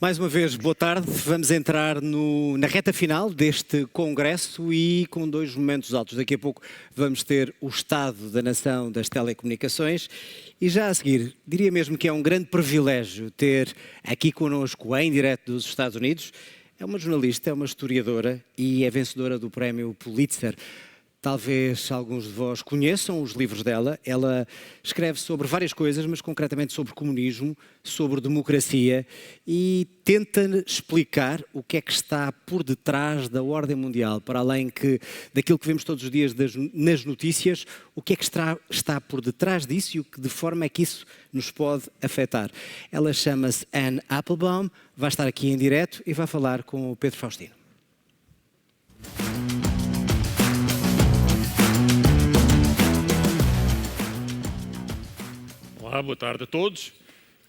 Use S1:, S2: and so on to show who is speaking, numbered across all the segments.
S1: Mais uma vez, boa tarde. Vamos entrar na reta final deste congresso e com dois momentos altos. Daqui a pouco vamos ter o Estado da Nação das Telecomunicações e já a seguir, diria mesmo que é um grande privilégio ter aqui connosco, em direto dos Estados Unidos, é uma jornalista, é uma historiadora e é vencedora do prémio Pulitzer. Talvez alguns de vós conheçam os livros dela. Ela escreve sobre várias coisas, mas concretamente sobre comunismo, sobre democracia e tenta explicar o que é que está por detrás da ordem mundial, para além daquilo que vemos todos os dias nas notícias, o que é que está por detrás disso e de forma é que isso nos pode afetar. Ela chama-se Anne Applebaum, vai estar aqui em direto e vai falar com o Pedro Faustino.
S2: Olá, boa tarde a todos.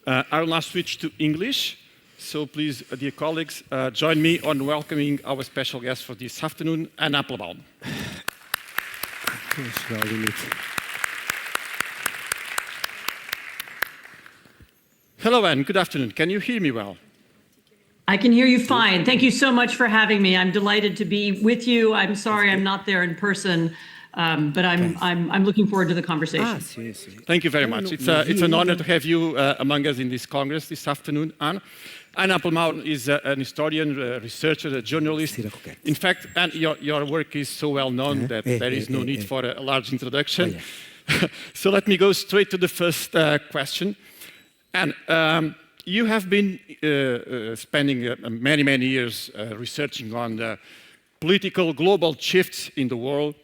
S2: I will now switch to English. So please, dear colleagues, join me on welcoming our special guest for this afternoon, Anne Applebaum. Hello, Anne. Good afternoon. Can you hear me well?
S3: I can hear you fine. Thank you so much for having me. I'm delighted to be with you. I'm sorry I'm not there in person. But I'm looking forward to the conversation.
S2: Thank you very much. It's an honor to have you among us in this Congress this afternoon, Anne. Anne Applebaum is an historian, a researcher, a journalist. In fact, Anne, your work is so well known that there is no need for a large introduction. So let me go straight to the first question. Anne, you have been spending many years researching on the political global shifts in the world.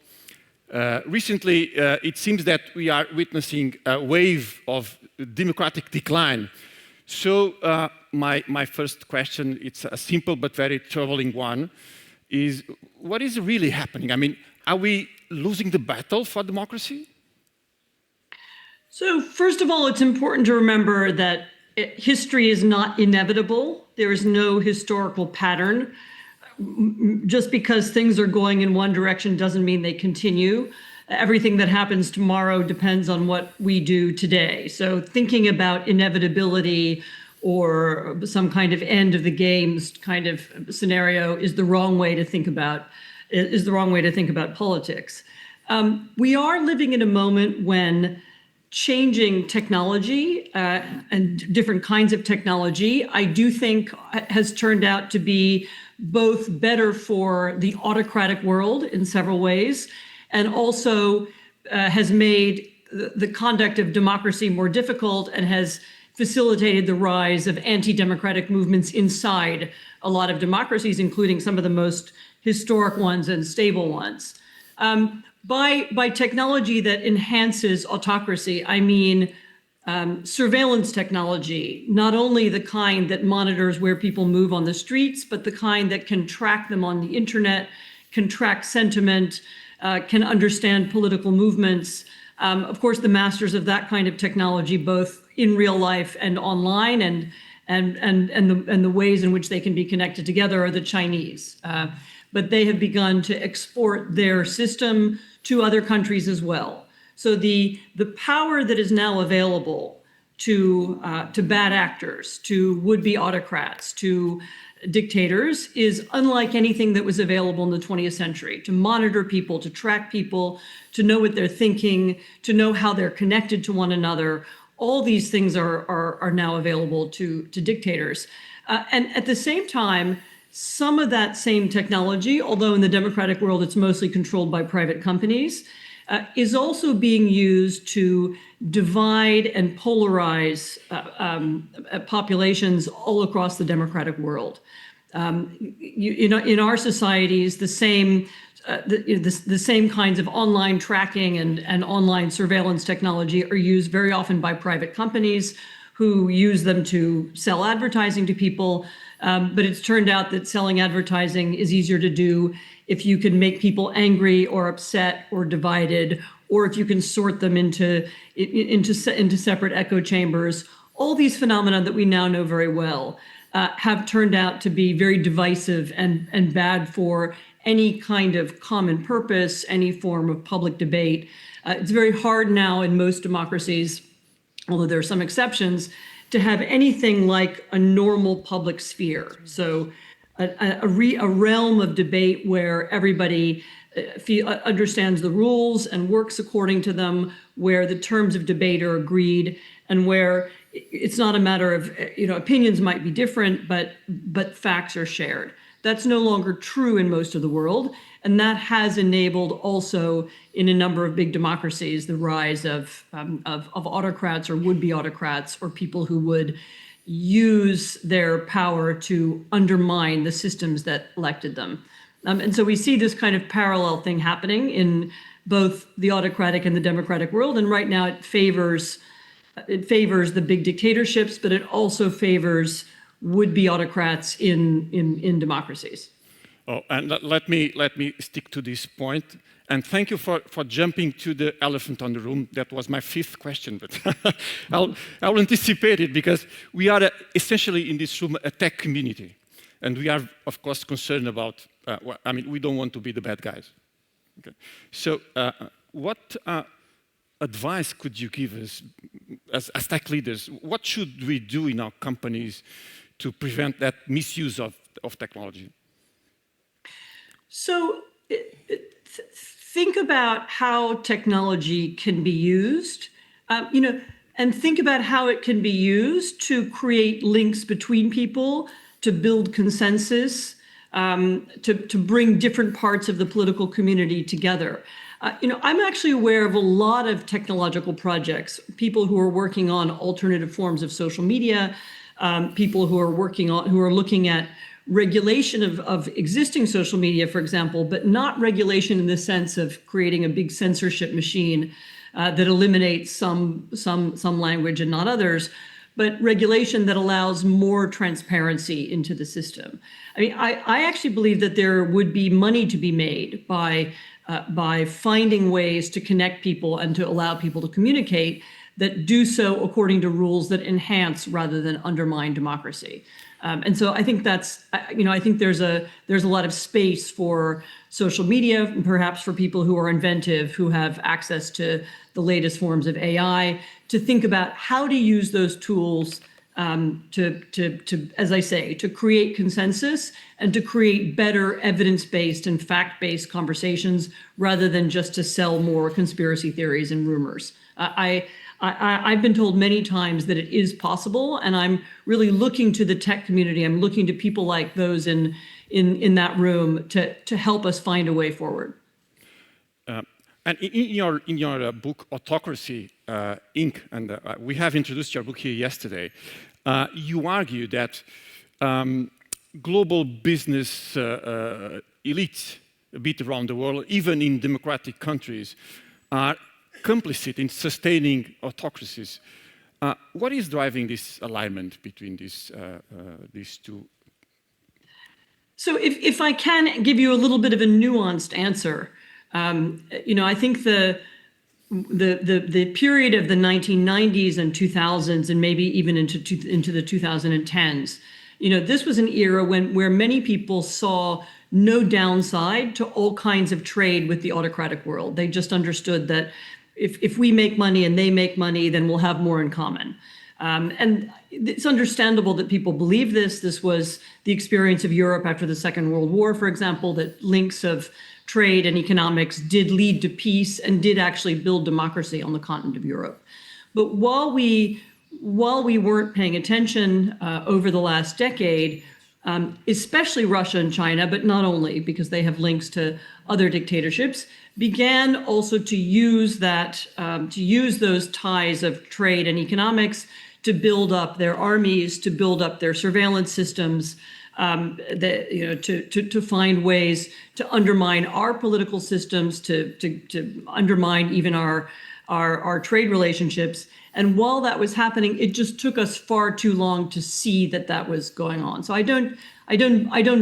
S2: Recently, it seems that we are witnessing a wave of democratic decline. So my first question, it's a simple but very troubling one, is what is really happening? I mean, are we losing the battle for democracy?
S3: So first of all, it's important to remember that history is not inevitable. There is no historical pattern. Just because things are going in one direction doesn't mean they continue. Everything that happens tomorrow depends on what we do today. So thinking about inevitability or some kind of end of the games kind of scenario is the wrong way to think about politics. We are living in a moment when changing technology and different kinds of technology, I do think has turned out to be both better for the autocratic world in several ways, and also has made the conduct of democracy more difficult and has facilitated the rise of anti-democratic movements inside a lot of democracies, including some of the most historic ones and stable ones. By technology that enhances autocracy, I mean surveillance technology, not only the kind that monitors where people move on the streets, but the kind that can track them on the internet, can track sentiment, can understand political movements. Of course, the masters of that kind of technology, both in real life and online, and the ways in which they can be connected together are the Chinese. But they have begun to export their system to other countries as well. So the power that is now available to bad actors, to would-be autocrats, to dictators is unlike anything that was available in the 20th century, to monitor people, to track people, to know what they're thinking, to know how they're connected to one another. All these things are now available to dictators. And at the same time, some of that same technology, although in the democratic world it's mostly controlled by private companies, is also being used to divide and polarize populations all across the democratic world. In our societies, the same kinds of online tracking and online surveillance technology are used very often by private companies who use them to sell advertising to people. But it's turned out that selling advertising is easier to do if you can make people angry or upset or divided, or if you can sort them into separate echo chambers. All these phenomena that we now know very well have turned out to be very divisive and bad for any kind of common purpose, any form of public debate. It's very hard now in most democracies, although there are some exceptions, to have anything like a normal public sphere. So a realm of debate where everybody understands the rules and works according to them, where the terms of debate are agreed, and where it's not a matter of, opinions might be different, but facts are shared. That's no longer true in most of the world. And that has enabled also in a number of big democracies, the rise of autocrats or would-be autocrats or people who would use their power to undermine the systems that elected them. And so we see this kind of parallel thing happening in both the autocratic and the democratic world. And right now it favors the big dictatorships, but it also favors would-be autocrats in democracies.
S2: Oh, and let me stick to this point. And thank you for jumping to the elephant on the room. That was my fifth question, but I'll anticipate it, because we are essentially in this room a tech community. And we are, of course, concerned about, we don't want to be the bad guys. Okay. So what advice could you give us as tech leaders? What should we do in our companies to prevent that misuse of technology?
S3: So think about how technology can be used, and think about how it can be used to create links between people, to build consensus, to bring different parts of the political community together. I'm actually aware of a lot of technological projects, people who are working on alternative forms of social media, people who are looking at regulation of existing social media, for example, but not regulation in the sense of creating a big censorship machine that eliminates some language and not others, but regulation that allows more transparency into the system. I actually believe that there would be money to be made by finding ways to connect people and to allow people to communicate that do so according to rules that enhance rather than undermine democracy. And so I think I think there's a lot of space for social media, and perhaps for people who are inventive, who have access to the latest forms of AI, to think about how to use those tools to, as I say, to create consensus and to create better evidence-based and fact-based conversations rather than just to sell more conspiracy theories and rumors. I've been told many times that it is possible, and I'm really looking to the tech community. I'm looking to people like those in that room to help us find a way forward.
S2: And in your book, Autocracy, Inc., and we have introduced your book here yesterday, you argue that global business elites a bit around the world, even in democratic countries, are complicit in sustaining autocracies. What is driving this alignment between these two?
S3: So if I can give you a little bit of a nuanced answer, I think the period of the 1990s and 2000s, and maybe even into the 2010s, this was an era where many people saw no downside to all kinds of trade with the autocratic world. They just understood that if we make money and they make money, then we'll have more in common. And it's understandable that people believe this. This was the experience of Europe after the Second World War, for example, that links of trade and economics did lead to peace and did actually build democracy on the continent of Europe. But while we weren't paying attention over the last decade, especially Russia and China, but not only, because they have links to other dictatorships, began also to use those ties of trade and economics to build up their armies, to build up their surveillance systems, to find ways to undermine our political systems, to undermine even our trade relationships. And while that was happening, it just took us far too long to see that was going on. So I don't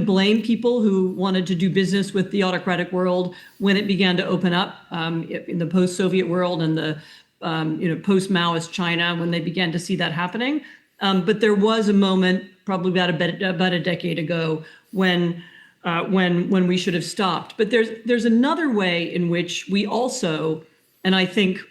S3: blame people who wanted to do business with the autocratic world when it began to open up in the post-Soviet world and the post-Maoist China, when they began to see that happening. But there was a moment, probably about a decade ago, when we should have stopped. But there's another way in which we also, and I think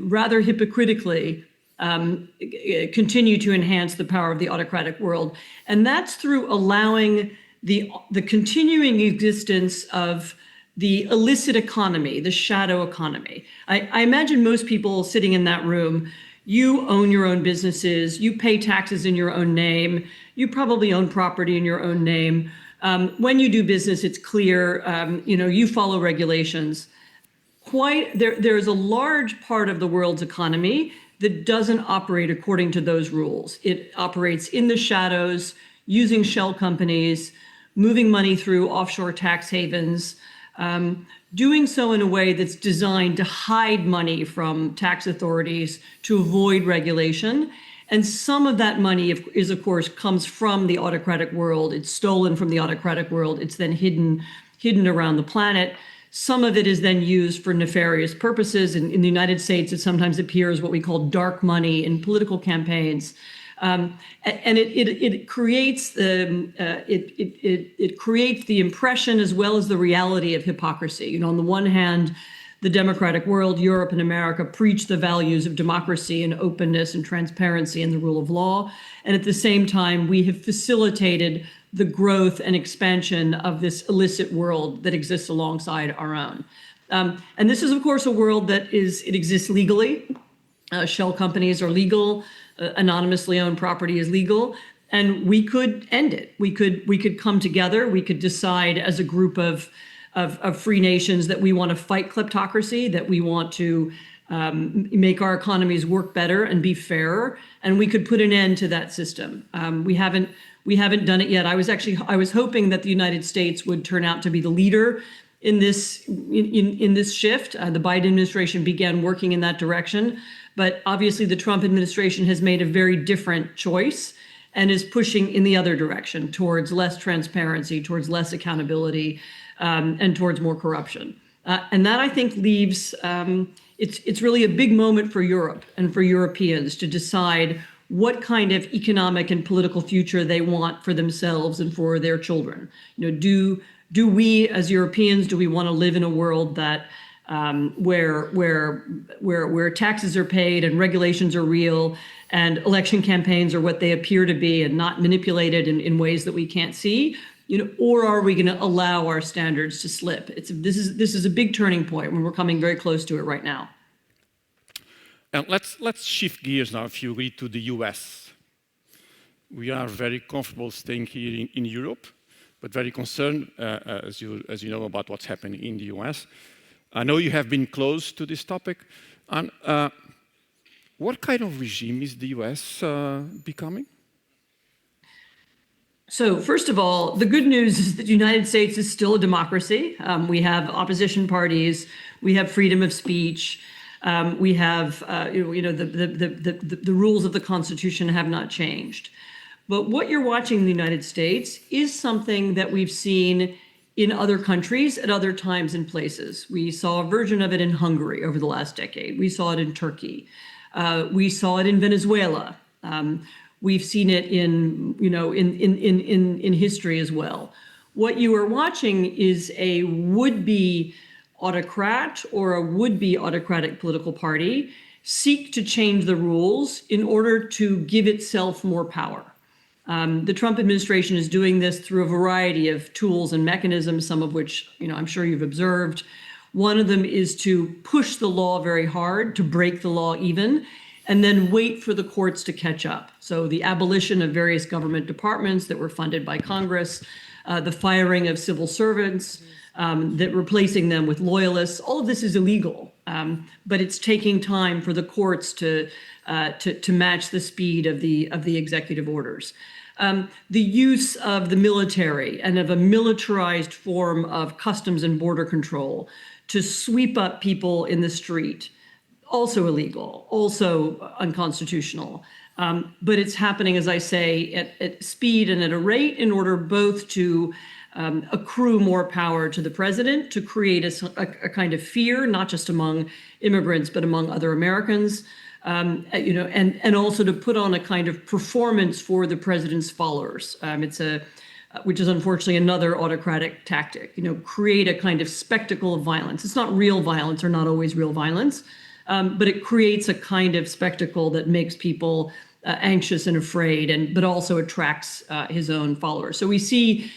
S3: rather hypocritically, continue to enhance the power of the autocratic world. And that's through allowing the continuing existence of the illicit economy, the shadow economy. I imagine most people sitting in that room, you own your own businesses, you pay taxes in your own name, you probably own property in your own name. When you do business, it's clear, you follow regulations. There's a large part of the world's economy that doesn't operate according to those rules. It operates in the shadows, using shell companies, moving money through offshore tax havens, doing so in a way that's designed to hide money from tax authorities to avoid regulation. And some of that money of course, comes from the autocratic world. It's stolen from the autocratic world. It's then hidden around the planet. Some of it is then used for nefarious purposes. In the United States, it sometimes appears what we call dark money in political campaigns. And it creates the impression as well as the reality of hypocrisy. On the one hand, the democratic world, Europe and America, preach the values of democracy and openness and transparency and the rule of law. And at the same time, we have facilitated the growth and expansion of this illicit world that exists alongside our own. And this is, of course, a world that exists legally. Shell companies are legal. Anonymously owned property is legal, and we could end it. We could come together. We could decide as a group of free nations that we want to fight kleptocracy, that we want to make our economies work better and be fairer, and we could put an end to that system. We haven't done it yet. I was hoping that the United States would turn out to be the leader in this shift. The Biden administration began working in that direction. But obviously, the Trump administration has made a very different choice and is pushing in the other direction towards less transparency, towards less accountability, and towards more corruption. And that, I think, leaves, it's really a big moment for Europe and for Europeans to decide what kind of economic and political future they want for themselves and for their children. Do we, as Europeans, do we want to live in a world that where taxes are paid and regulations are real and election campaigns are what they appear to be and not manipulated in ways that we can't see, or are we going to allow our standards to slip? This is a big turning point when we're coming very close to it right now.
S2: And let's shift gears now, if you agree, to the US. We are very comfortable staying here in Europe, but very concerned, as you know, about what's happening in the US. I know you have been close to this topic. And what kind of regime is the US becoming?
S3: So first of all, the good news is that the United States is still a democracy. We have opposition parties. We have freedom of speech. We have, the rules of the Constitution have not changed. But what you're watching in the United States is something that we've seen in other countries at other times and places. We saw a version of it in Hungary over the last decade. We saw it in Turkey. We saw it in Venezuela. We've seen it in history as well. What you are watching is a would-be autocrat or a would-be autocratic political party seek to change the rules in order to give itself more power. The Trump administration is doing this through a variety of tools and mechanisms, some of which I'm sure you've observed. One of them is to push the law very hard, to break the law even, and then wait for the courts to catch up. So the abolition of various government departments that were funded by Congress, the firing of civil servants, that replacing them with loyalists, all of this is illegal. But it's taking time for the courts to match the speed of the executive orders. The use of the military and of a militarized form of customs and border control to sweep up people in the street, also illegal, also unconstitutional. But it's happening, as I say, at speed and at a rate in order both to accrue more power to the president, to create a kind of fear, not just among immigrants, but among other Americans, and also to put on a kind of performance for the president's followers. Which is unfortunately another autocratic tactic, create a kind of spectacle of violence. It's not real violence or not always real violence, but it creates a kind of spectacle that makes people anxious and afraid, but also attracts his own followers. So we see,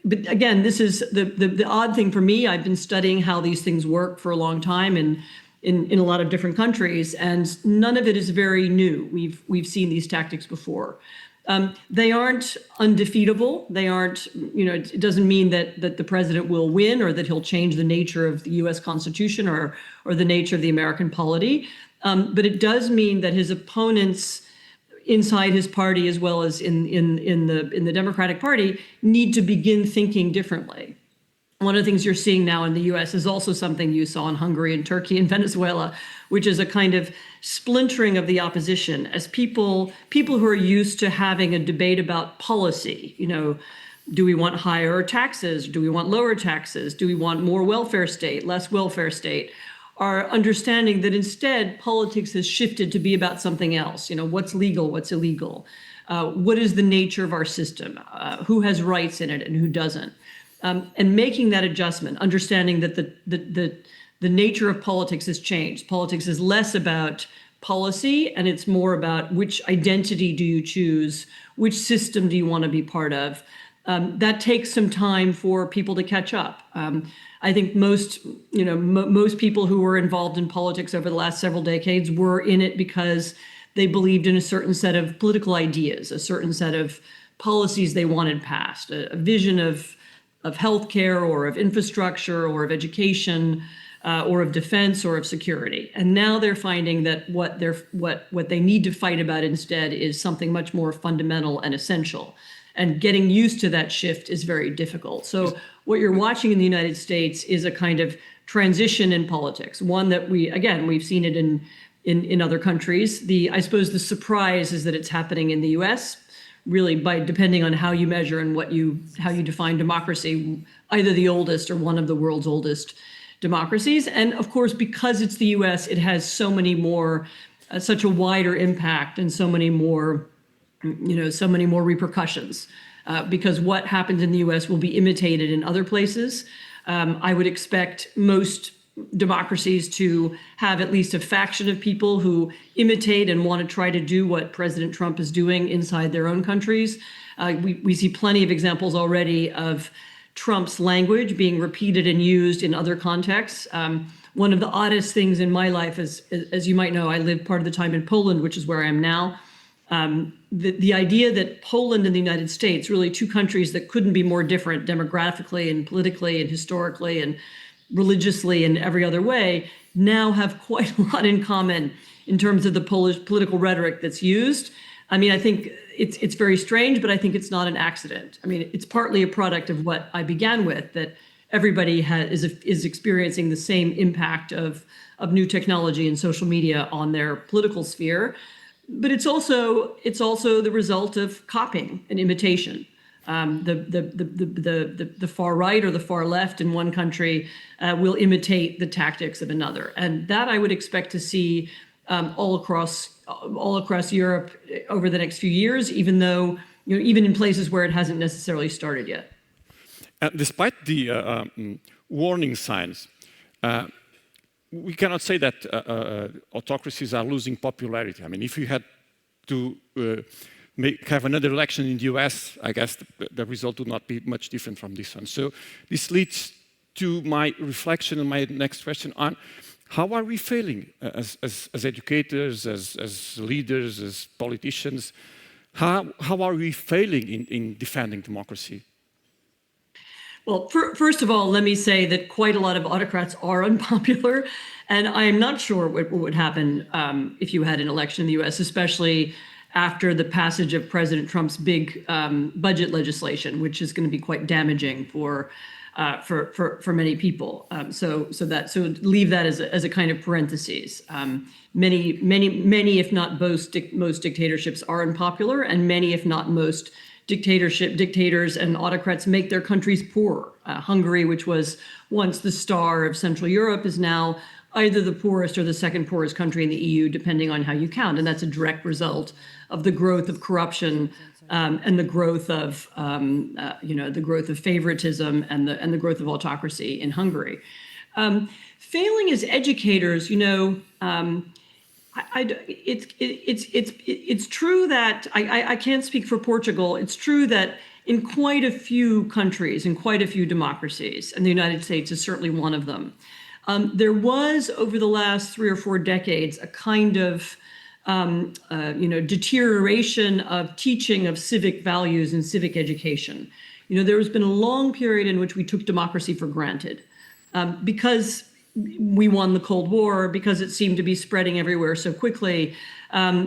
S3: but again, this is the odd thing for me. I've been studying how these things work for a long time in a lot of different countries, and none of it is very new. We've seen these tactics before. They aren't undefeatable. They aren't, it doesn't mean that the president will win or that he'll change the nature of the US Constitution or the nature of the American polity. But it does mean that his opponents inside his party, as well as in the Democratic Party, need to begin thinking differently. One of the things you're seeing now in the US is also something you saw in Hungary and Turkey and Venezuela, which is a kind of splintering of the opposition as people who are used to having a debate about policy. Do we want higher taxes? Do we want lower taxes? Do we want more welfare state, less welfare state? Are understanding that instead politics has shifted to be about something else. What's legal, what's illegal? What is the nature of our system? Who has rights in it and who doesn't? And making that adjustment, understanding that the nature of politics has changed. Politics is less about policy and it's more about which identity do you choose, which system do you want to be part of. That takes some time for people to catch up. I think most people who were involved in politics over the last several decades were in it because they believed in a certain set of political ideas, a certain set of policies they wanted passed, a vision of healthcare or of infrastructure or of education or of defense or of security. And now they're finding that what they need to fight about instead is something much more fundamental and essential. And getting used to that shift is very difficult. So what you're watching in the United States is a kind of transition in politics, one that we've seen it in other countries. I suppose the surprise is that it's happening in the US, really depending on how you measure and how you define democracy, either the oldest or one of the world's oldest democracies. And of course, because it's the US, it has so many more, such a wider impact and so many more repercussions, because what happens in the US will be imitated in other places. I would expect most democracies to have at least a faction of people who imitate and want to try to do what President Trump is doing inside their own countries. We see plenty of examples already of Trump's language being repeated and used in other contexts. One of the oddest things in my life is, as you might know, I lived part of the time in Poland, which is where I am now. The idea that Poland and the United States, really two countries that couldn't be more different demographically and politically and historically and religiously and every other way, now have quite a lot in common in terms of the Polish political rhetoric that's used. I mean, I think it's very strange, but I think it's not an accident. I mean, it's partly a product of what I began with, that everybody is experiencing the same impact of new technology and social media on their political sphere. But it's also the result of copying and imitation. The far right or the far left in one country will imitate the tactics of another, and that I would expect to see all across Europe over the next few years, even though even in places where it hasn't necessarily started yet.
S2: Despite the warning signs, we cannot say that autocracies are losing popularity. I mean, if you had to have another election in the US, I guess the result would not be much different from this one. So this leads to my reflection and my next question on how are we failing as educators, as leaders, as politicians? How are we failing in defending democracy?
S3: Well, first of all, let me say that quite a lot of autocrats are unpopular, and I am not sure what would happen if you had an election in the U.S., especially after the passage of President Trump's big budget legislation, which is going to be quite damaging for many people. So leave that as a kind of parentheses. Many, if not most dictatorships are unpopular, and many, if not most dictators and autocrats make their countries poorer. Hungary, which was once the star of Central Europe, is now either the poorest or the second poorest country in the EU, depending on how you count. And that's a direct result of the growth of corruption and the growth of favoritism and the growth of autocracy in Hungary. Failing as educators, it's true that I can't speak for Portugal. It's true that in quite a few countries, in quite a few democracies, and the United States is certainly one of them, there was over the last 3 or 4 decades a kind of deterioration of teaching of civic values and civic education. There has been a long period in which we took democracy for granted because we won the Cold War, because it seemed to be spreading everywhere so quickly,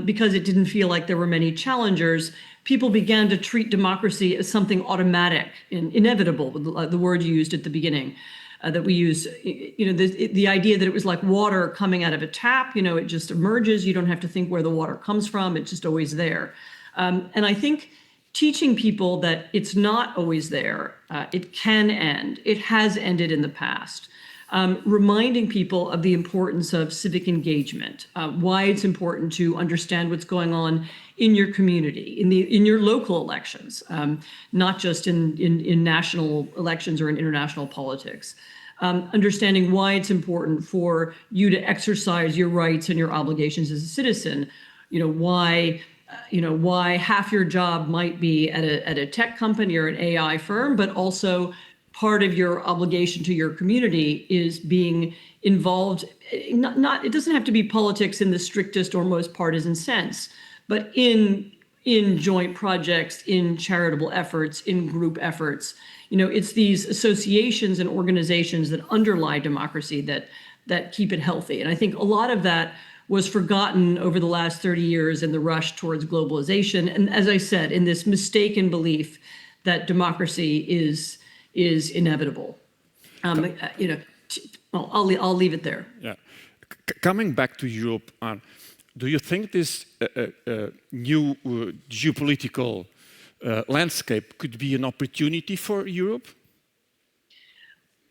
S3: because it didn't feel like there were many challengers. People began to treat democracy as something automatic and inevitable, the word you used at the beginning. That we use, the idea that it was like water coming out of a tap, it just emerges. You don't have to think where the water comes from. It's just always there. And I think teaching people that it's not always there, it can end. It has ended in the past. Reminding people of the importance of civic engagement, why it's important to understand what's going on in your community, in your local elections, not just in national elections or in international politics. Understanding why it's important for you to exercise your rights and your obligations as a citizen. Why half your job might be at a tech company or an AI firm, but also part of your obligation to your community is being involved. It doesn't have to be politics in the strictest or most partisan sense, but in joint projects, in charitable efforts, in group efforts. It's these associations and organizations that underlie democracy that keep it healthy. And I think a lot of that was forgotten over the last 30 years in the rush towards globalization. And as I said, in this mistaken belief that democracy is inevitable. I'll leave it there.
S2: Yeah. Coming back to Europe, do you think this new geopolitical landscape could be an opportunity for Europe?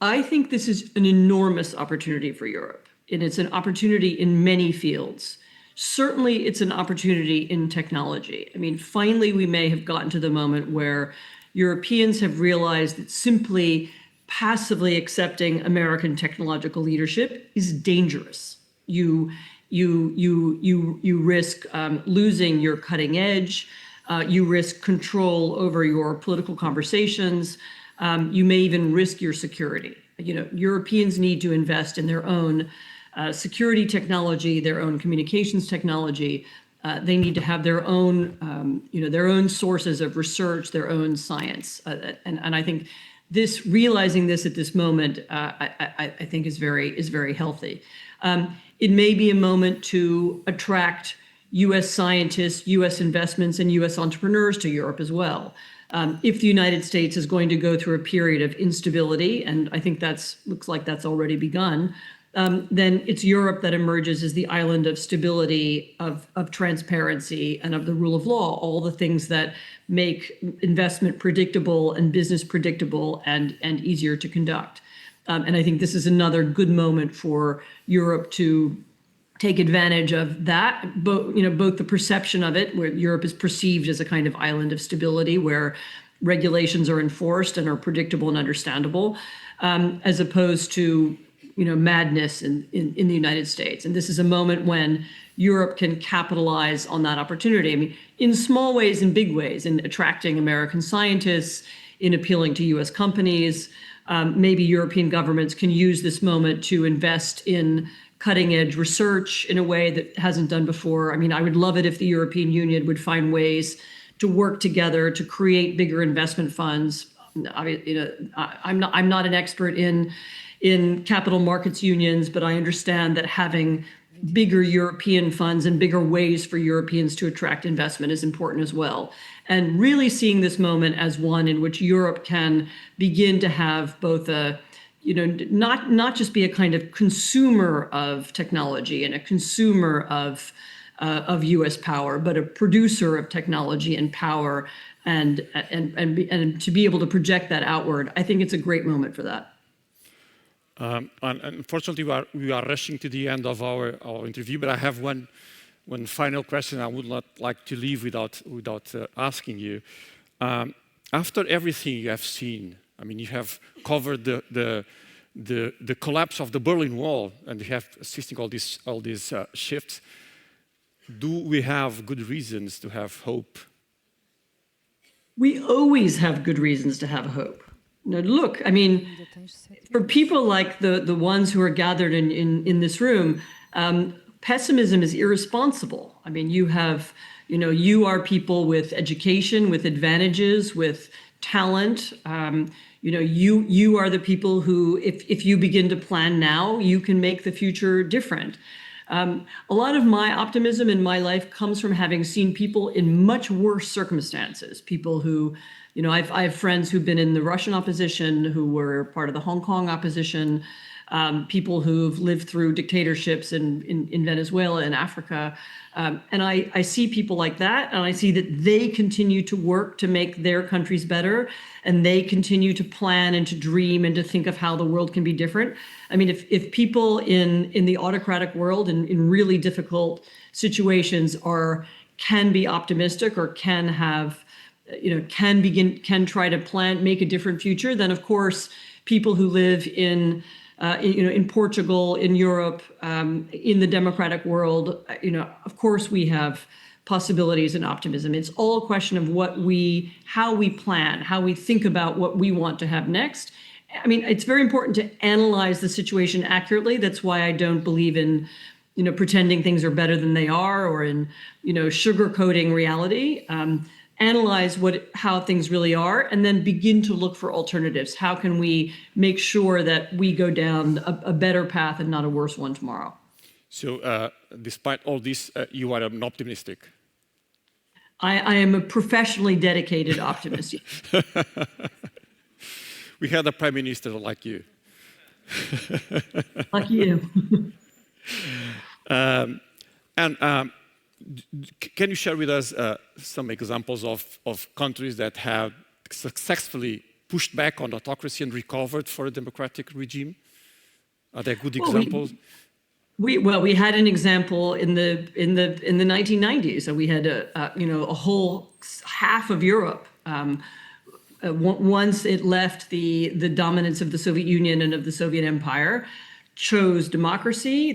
S3: I think this is an enormous opportunity for Europe, and it's an opportunity in many fields. Certainly, it's an opportunity in technology. Finally, we may have gotten to the moment where Europeans have realized that simply passively accepting American technological leadership is dangerous. You risk losing your cutting edge. You risk control over your political conversations. You may even risk your security. Europeans need to invest in their own security technology, their own communications technology. They need to have their own sources of research, their own science. And I think realizing this at this moment, I think is very healthy. It may be a moment to attract U.S. scientists, U.S. investments, and U.S. entrepreneurs to Europe as well. If the United States is going to go through a period of instability, and I think looks like that's already begun, then it's Europe that emerges as the island of stability, of transparency, and of the rule of law, all the things that make investment predictable and business predictable and easier to conduct. And I think this is another good moment for Europe to take advantage of that, both the perception of it, where Europe is perceived as a kind of island of stability, where regulations are enforced and are predictable and understandable, as opposed to madness in the United States. And this is a moment when Europe can capitalize on that opportunity. In small ways and big ways, in attracting American scientists, in appealing to U.S. companies. Maybe European governments can use this moment to invest in cutting-edge research in a way that hasn't done before. I would love it if the European Union would find ways to work together to create bigger investment funds. I'm not an expert in capital markets unions, but I understand that having bigger European funds and bigger ways for Europeans to attract investment is important as well. And really seeing this moment as one in which Europe can begin to have both not just be a kind of consumer of technology and a consumer of U.S. power, but a producer of technology and power, and to be able to project that outward. I think it's a great moment for that.
S2: Unfortunately, we are rushing to the end of our interview, but I have one final question I would not like to leave without asking you. After everything you have seen, you have covered the the collapse of the Berlin Wall, and we have assisting all these shifts, do we have good reasons to have hope?
S3: We always have good reasons to have hope. Now, look, I mean, for people like the ones who are gathered in this room, pessimism is irresponsible. I mean, you are people with education, with advantages, with talent. You are the people who, if you begin to plan now, you can make the future different. A lot of my optimism in my life comes from having seen people in much worse circumstances. People who, I have friends who've been in the Russian opposition, who were part of the Hong Kong opposition, people who've lived through dictatorships in Venezuela and Africa. And I see people like that, and I see that they continue to work to make their countries better, and they continue to plan and to dream and to think of how the world can be different. I mean, if people in the autocratic world and in really difficult situations can be optimistic or can have, can try to make a different future, then of course people who live in Portugal, in Europe, in the democratic world, of course we have possibilities and optimism. It's all a question of how we plan, how we think about what we want to have next. I mean, it's very important to analyze the situation accurately. That's why I don't believe in, pretending things are better than they are, or in, sugarcoating reality. Analyze how things really are, and then begin to look for alternatives. How can we make sure that we go down a better path and not a worse one tomorrow?
S2: So despite all this, you are an optimistic.
S3: I am a professionally dedicated optimist.
S2: We had a prime minister like you.
S3: Like you.
S2: Can you share with us some examples of countries that have successfully pushed back on autocracy and recovered for a democratic regime? Are there good examples?
S3: We had an example in the 1990s. So we had a whole half of Europe. Once it left the dominance of the Soviet Union and of the Soviet Empire, chose democracy.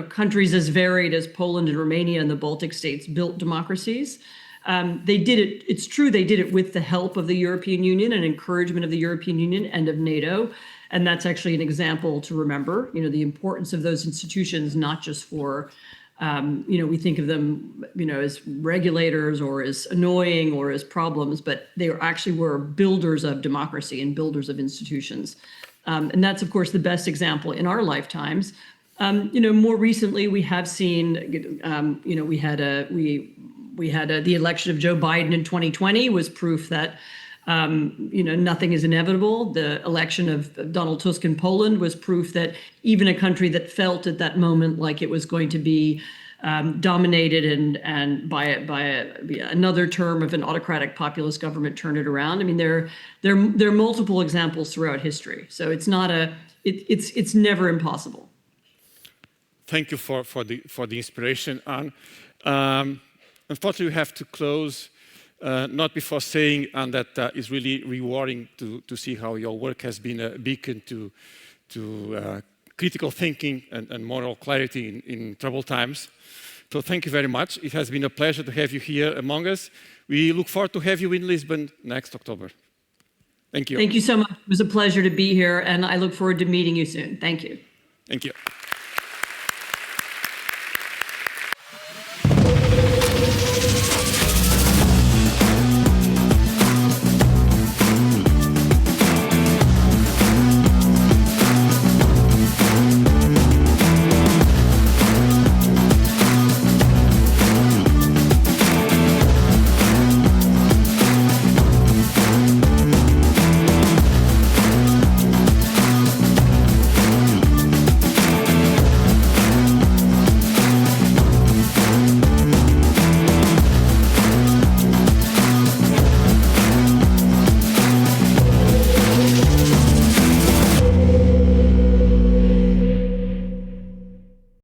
S3: Countries as varied as Poland and Romania and the Baltic states built democracies. They did it. It's true they did it with the help of the European Union and encouragement of the European Union and of NATO. And that's actually an example to remember. The importance of those institutions, not just for, we think of them, as regulators or as annoying or as problems, but they actually were builders of democracy and builders of institutions. And that's, of course, the best example in our lifetimes. More recently, we have seen, we had the election of Joe Biden in 2020 was proof that, nothing is inevitable. The election of Donald Tusk in Poland was proof that even a country that felt at that moment like it was going to be dominated and by another term of an autocratic populist government turned it around. I mean, there are multiple examples throughout history. So it's not it's never impossible.
S2: Thank you for the inspiration, Anne. Unfortunately, we have to close. Not before saying, and that is really rewarding to see how your work has been a beacon to critical thinking and moral clarity in troubled times. So thank you very much. It has been a pleasure to have you here among us. We look forward to have you in Lisbon next October. Thank you.
S3: Thank you so much. It was a pleasure to be here, and I look forward to meeting you soon. Thank you.
S2: Thank you.